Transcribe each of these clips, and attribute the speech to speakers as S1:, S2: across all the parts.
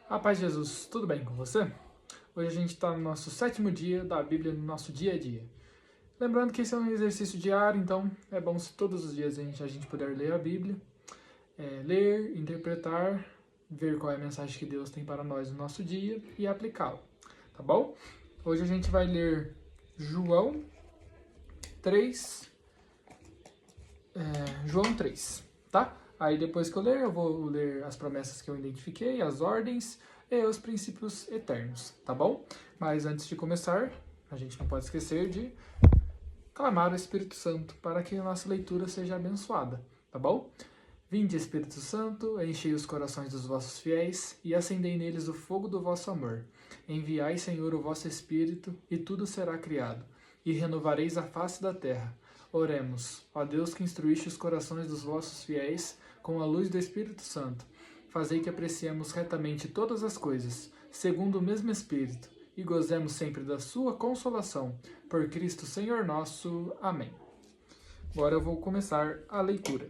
S1: A paz de Jesus, tudo bem com você? Hoje a gente está no nosso 7º dia da Bíblia, no nosso dia a dia. Lembrando que esse é um exercício diário, então é bom se todos os dias a gente puder ler a Bíblia, ler, interpretar, ver qual é a mensagem que Deus tem para nós no nosso dia e aplicá-la, tá bom? Hoje a gente vai ler João 3, João 3, tá? Aí depois que eu ler, eu vou ler as promessas que eu identifiquei, as ordens e os princípios eternos, tá bom? Mas antes de começar, a gente não pode esquecer de clamar o Espírito Santo para que a nossa leitura seja abençoada, tá bom? Vinde, Espírito Santo, enchei os corações dos vossos fiéis e acendei neles o fogo do vosso amor. Enviai, Senhor, o vosso Espírito, e tudo será criado, e renovareis a face da terra. Oremos, ó Deus que instruíste os corações dos vossos fiéis com a luz do Espírito Santo. Fazei que apreciemos retamente todas as coisas, segundo o mesmo Espírito, e gozemos sempre da sua consolação. Por Cristo Senhor nosso. Amém. Agora eu vou começar a leitura.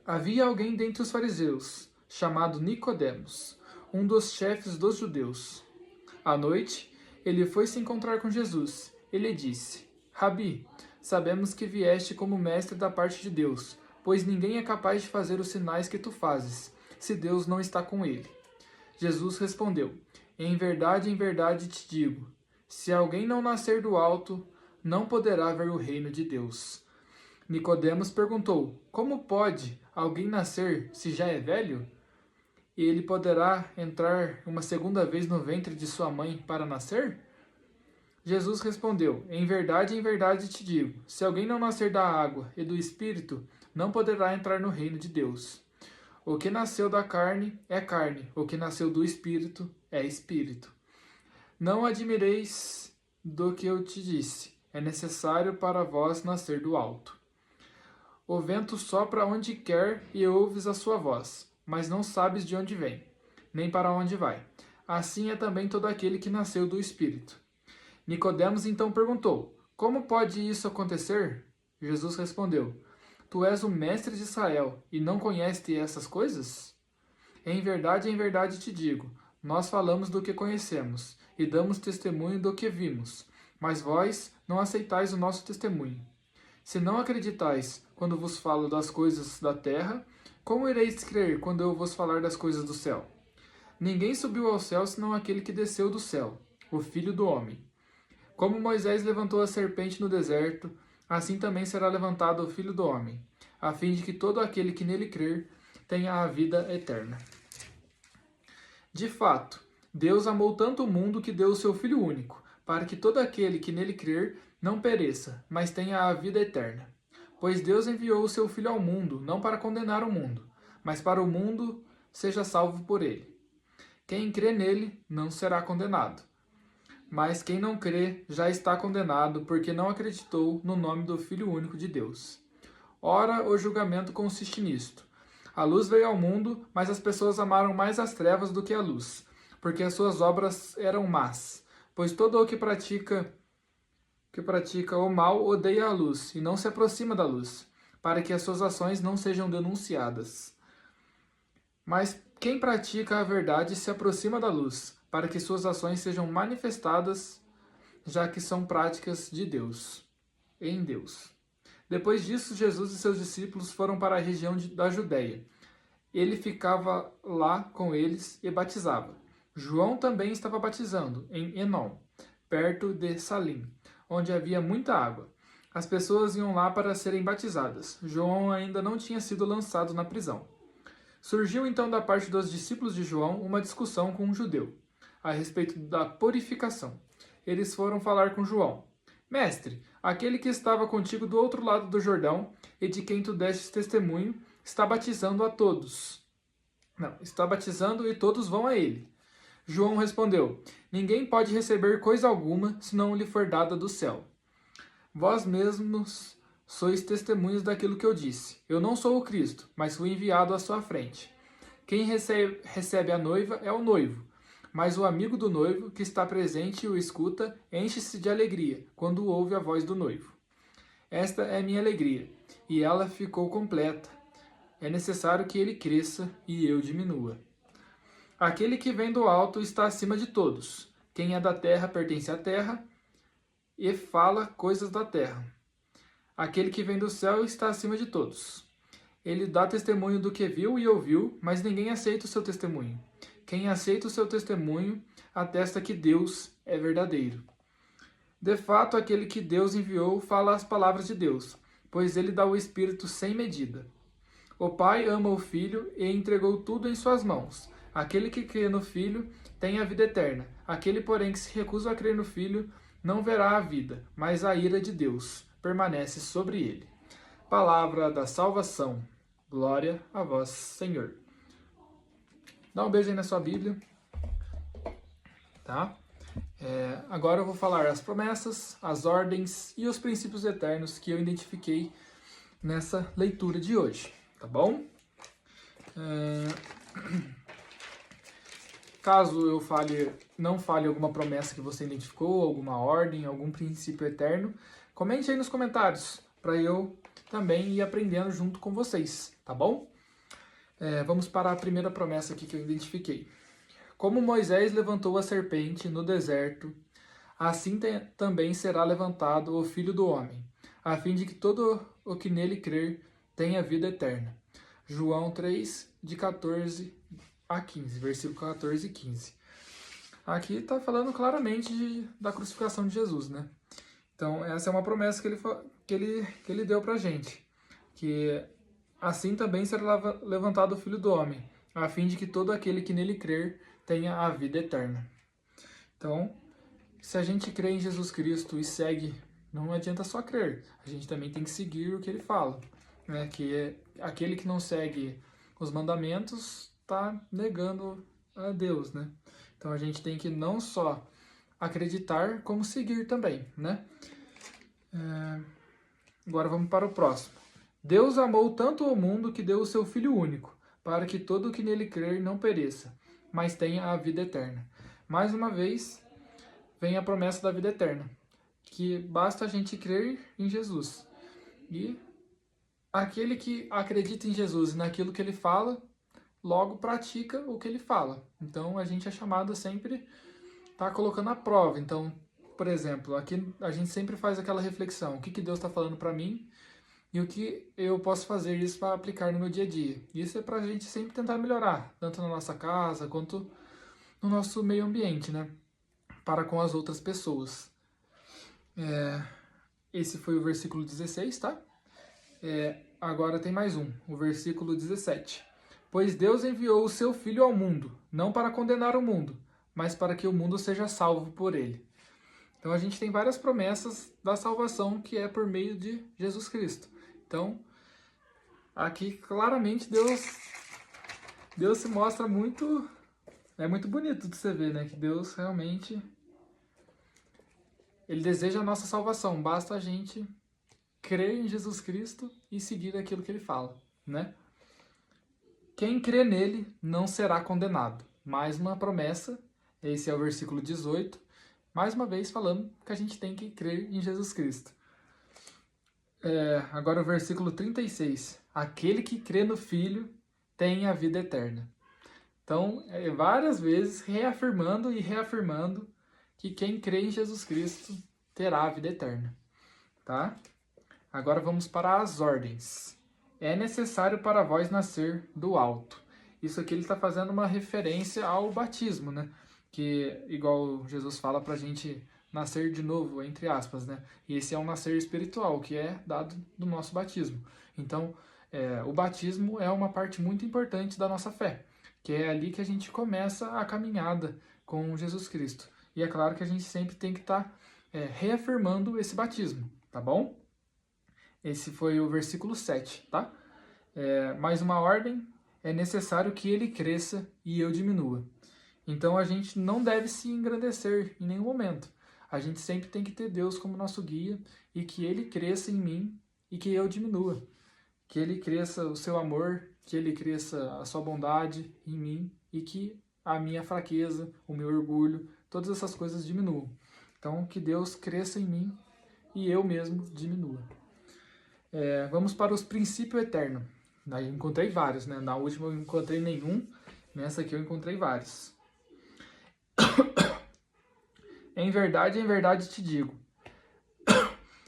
S1: Havia alguém dentre os fariseus, chamado Nicodemos, um dos chefes dos judeus. À noite, ele foi se encontrar com Jesus. Ele disse: Rabi, sabemos que vieste como mestre da parte de Deus, pois ninguém é capaz de fazer os sinais que tu fazes, se Deus não está com ele. Jesus respondeu: em verdade te digo, se alguém não nascer do alto, não poderá ver o reino de Deus. Nicodemos perguntou: como pode alguém nascer se já é velho? E ele poderá entrar uma segunda vez no ventre de sua mãe para nascer? Jesus respondeu: em verdade te digo, se alguém não nascer da água e do Espírito, não poderá entrar no reino de Deus. O que nasceu da carne, o que nasceu do Espírito é Espírito. Não admireis do que eu te disse, é necessário para vós nascer do alto. O vento sopra onde quer e ouves a sua voz, mas não sabes de onde vem, nem para onde vai. Assim é também todo aquele que nasceu do Espírito. Nicodemos então perguntou: como pode isso acontecer? Jesus respondeu: tu és o mestre de Israel e não conheces essas coisas? Em verdade te digo, nós falamos do que conhecemos e damos testemunho do que vimos, mas vós não aceitais o nosso testemunho. Se não acreditais quando vos falo das coisas da terra, como ireis crer quando eu vos falar das coisas do céu? Ninguém subiu ao céu senão aquele que desceu do céu, o Filho do Homem. Como Moisés levantou a serpente no deserto, assim também será levantado o Filho do Homem, a fim de que todo aquele que nele crer tenha a vida eterna. De fato, Deus amou tanto o mundo que deu o seu Filho único, para que todo aquele que nele crer não pereça, mas tenha a vida eterna. Pois Deus enviou o seu Filho ao mundo, não para condenar o mundo, mas para o mundo seja salvo por ele. Quem crê nele não será condenado. Mas quem não crê já está condenado, porque não acreditou no nome do Filho único de Deus. Ora, o julgamento consiste nisto. A luz veio ao mundo, mas as pessoas amaram mais as trevas do que a luz, porque as suas obras eram más. Pois todo o que pratica o mal odeia a luz e não se aproxima da luz, para que as suas ações não sejam denunciadas. Mas quem pratica a verdade se aproxima da luz, para que suas ações sejam manifestadas, já que são práticas de Deus, em Deus. Depois disso, Jesus e seus discípulos foram para a região da Judéia. Ele ficava lá com eles e batizava. João também estava batizando em Enom, perto de Salim, onde havia muita água. As pessoas iam lá para serem batizadas. João ainda não tinha sido lançado na prisão. Surgiu então da parte dos discípulos de João uma discussão com um judeu a respeito da purificação. Eles foram falar com João: Mestre, aquele que estava contigo do outro lado do Jordão e de quem tu destes testemunho, está batizando a todos. Está batizando e todos vão a ele. João respondeu: ninguém pode receber coisa alguma se não lhe for dada do céu. Vós mesmos sois testemunhos daquilo que eu disse. Eu não sou o Cristo, mas fui enviado à sua frente. Quem recebe a noiva é o noivo, mas o amigo do noivo, que está presente e o escuta, enche-se de alegria quando ouve a voz do noivo. Esta é minha alegria, e ela ficou completa é necessário que ele cresça e eu diminua. Aquele que vem do alto está acima de todos. Quem é da terra pertence à terra e fala coisas da terra. Aquele que vem do céu está acima de todos. Ele dá testemunho do que viu e ouviu, mas ninguém aceita o seu testemunho. Quem aceita o seu testemunho atesta que Deus é verdadeiro. De fato, aquele que Deus enviou fala as palavras de Deus, pois ele dá o Espírito sem medida. O Pai ama o Filho e entregou tudo em suas mãos. Aquele que crê no Filho tem a vida eterna. Aquele, porém, que se recusa a crer no Filho não verá a vida, mas a ira de Deus permanece sobre ele. Palavra da salvação. Glória a vós, Senhor. Dá um beijo aí na sua Bíblia. Tá? Agora eu vou falar as promessas, as ordens e os princípios eternos que eu identifiquei nessa leitura de hoje. Tá bom? Caso eu não fale alguma promessa que você identificou, alguma ordem, algum princípio eterno, comente aí nos comentários para eu também ir aprendendo junto com vocês, tá bom? Vamos para a primeira promessa aqui que eu identifiquei. Como Moisés levantou a serpente no deserto, assim também será levantado o Filho do Homem, a fim de que todo o que nele crer tenha vida eterna. João 3, de 14 a 15, versículo 14 e 15. Aqui está falando claramente da crucificação de Jesus, né? Então, essa é uma promessa que ele deu para a gente, que assim também será levantado o Filho do Homem, a fim de que todo aquele que nele crer tenha a vida eterna. Então, se a gente crê em Jesus Cristo e segue, não adianta só crer, a gente também tem que seguir o que ele fala, né? Que aquele que não segue os mandamentos está negando a Deus, né? Então a gente tem que não só acreditar, como seguir também, né? Agora vamos para o próximo. Deus amou tanto o mundo que deu o seu Filho único, para que todo o que nele crer não pereça, mas tenha a vida eterna. Mais uma vez, vem a promessa da vida eterna, que basta a gente crer em Jesus. E aquele que acredita em Jesus e naquilo que ele fala, logo pratica o que ele fala. Então a gente é chamado a sempre estar colocando à prova. Então, por exemplo, aqui a gente sempre faz aquela reflexão: o que Deus está falando para mim e o que eu posso fazer isso para aplicar no meu dia a dia. Isso é para a gente sempre tentar melhorar, tanto na nossa casa quanto no nosso meio ambiente, né? Para com as outras pessoas. Esse foi o versículo 16, tá? Agora tem mais um, o versículo 17. Pois Deus enviou o seu Filho ao mundo, não para condenar o mundo, mas para que o mundo seja salvo por ele. Então a gente tem várias promessas da salvação que é por meio de Jesus Cristo. Então, aqui claramente Deus se mostra muito... É muito bonito de você ver, né? Que Deus realmente... Ele deseja a nossa salvação. Basta a gente crer em Jesus Cristo e seguir aquilo que ele fala, né? Quem crê nele não será condenado. Mais uma promessa, esse é o versículo 18, mais uma vez falando que a gente tem que crer em Jesus Cristo. Agora o versículo 36, aquele que crê no Filho tem a vida eterna. Então, várias vezes reafirmando e reafirmando que quem crê em Jesus Cristo terá a vida eterna, tá? Agora vamos para as ordens. É necessário para vós nascer do alto. Isso aqui ele está fazendo uma referência ao batismo, né? Que, igual Jesus fala para a gente nascer de novo, entre aspas, né? E esse é um nascer espiritual, que é dado do nosso batismo. Então, o batismo é uma parte muito importante da nossa fé, que é ali que a gente começa a caminhada com Jesus Cristo. E é claro que a gente sempre tem que estar reafirmando esse batismo, tá bom? Esse foi o versículo 7, tá? Mais uma ordem, é necessário que ele cresça e eu diminua. Então a gente não deve se engrandecer em nenhum momento. A gente sempre tem que ter Deus como nosso guia e que ele cresça em mim e que eu diminua. Que ele cresça o seu amor, que ele cresça a sua bondade em mim e que a minha fraqueza, o meu orgulho, todas essas coisas diminuam. Então que Deus cresça em mim e eu mesmo diminua. Vamos para os princípios eternos. Daí eu encontrei vários, né? Na última eu encontrei nenhum, nessa aqui eu encontrei vários. Em verdade te digo,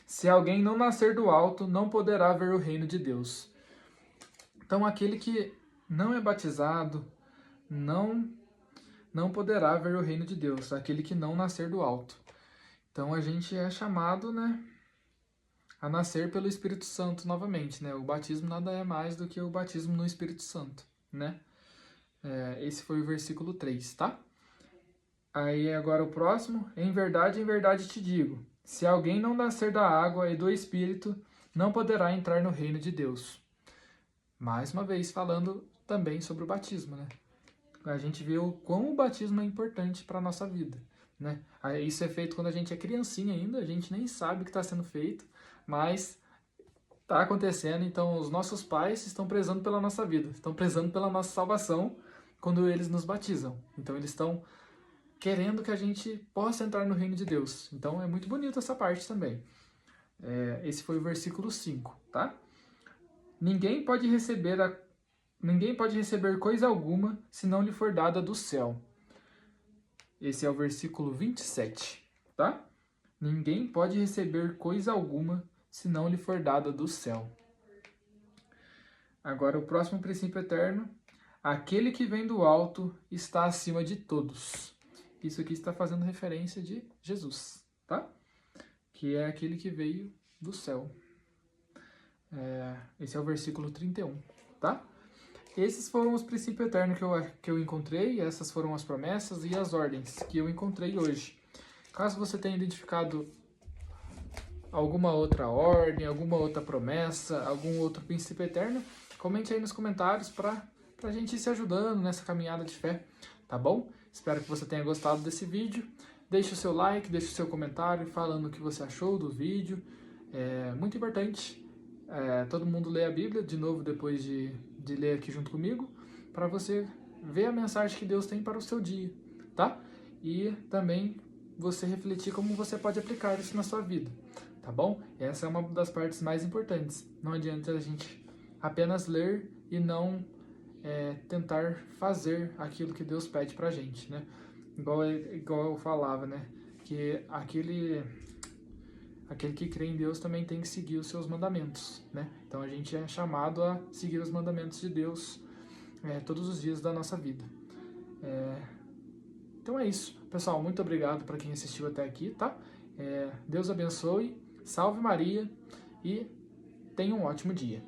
S1: se alguém não nascer do alto, não poderá ver o reino de Deus. Então aquele que não é batizado, não poderá ver o reino de Deus, aquele que não nascer do alto. Então a gente é chamado, né, a nascer pelo Espírito Santo novamente, né? O batismo nada é mais do que o batismo no Espírito Santo, né? Esse foi o versículo 3, tá? Aí agora o próximo, em verdade te digo, se alguém não nascer da água e do Espírito, não poderá entrar no reino de Deus. Mais uma vez falando também sobre o batismo, né? A gente vê o quão o batismo é importante para a nossa vida, né? Isso é feito quando a gente é criancinha ainda, a gente nem sabe o que está sendo feito, mas está acontecendo, então os nossos pais estão prezando pela nossa vida, estão prezando pela nossa salvação quando eles nos batizam. Então eles estão querendo que a gente possa entrar no reino de Deus. Então é muito bonito essa parte também. Esse foi o versículo 5, tá? Ninguém pode receber coisa alguma se não lhe for dada do céu. Esse é o versículo 27, tá? Ninguém pode receber coisa alguma se não lhe for dada do céu. Agora o próximo princípio eterno. Aquele que vem do alto está acima de todos. Isso aqui está fazendo referência de Jesus, tá? Que é aquele que veio do céu. Esse é o versículo 31, tá? Esses foram os princípios eternos que eu encontrei, essas foram as promessas e as ordens que eu encontrei hoje. Caso você tenha identificado alguma outra ordem, alguma outra promessa, algum outro princípio eterno, comente aí nos comentários para a gente ir se ajudando nessa caminhada de fé, tá bom? Espero que você tenha gostado desse vídeo. Deixe o seu like, deixe o seu comentário falando o que você achou do vídeo. É muito importante todo mundo ler a Bíblia de novo depois de ler aqui junto comigo, para você ver a mensagem que Deus tem para o seu dia, tá? E também você refletir como você pode aplicar isso na sua vida, tá bom? Essa é uma das partes mais importantes. Não adianta a gente apenas ler e não tentar fazer aquilo que Deus pede pra gente, né? Igual eu falava, né? Que aquele que crê em Deus também tem que seguir os seus mandamentos, né? Então a gente é chamado a seguir os mandamentos de Deus todos os dias da nossa vida. Então é isso. Pessoal, muito obrigado para quem assistiu até aqui, tá? Deus abençoe, salve Maria e tenha um ótimo dia.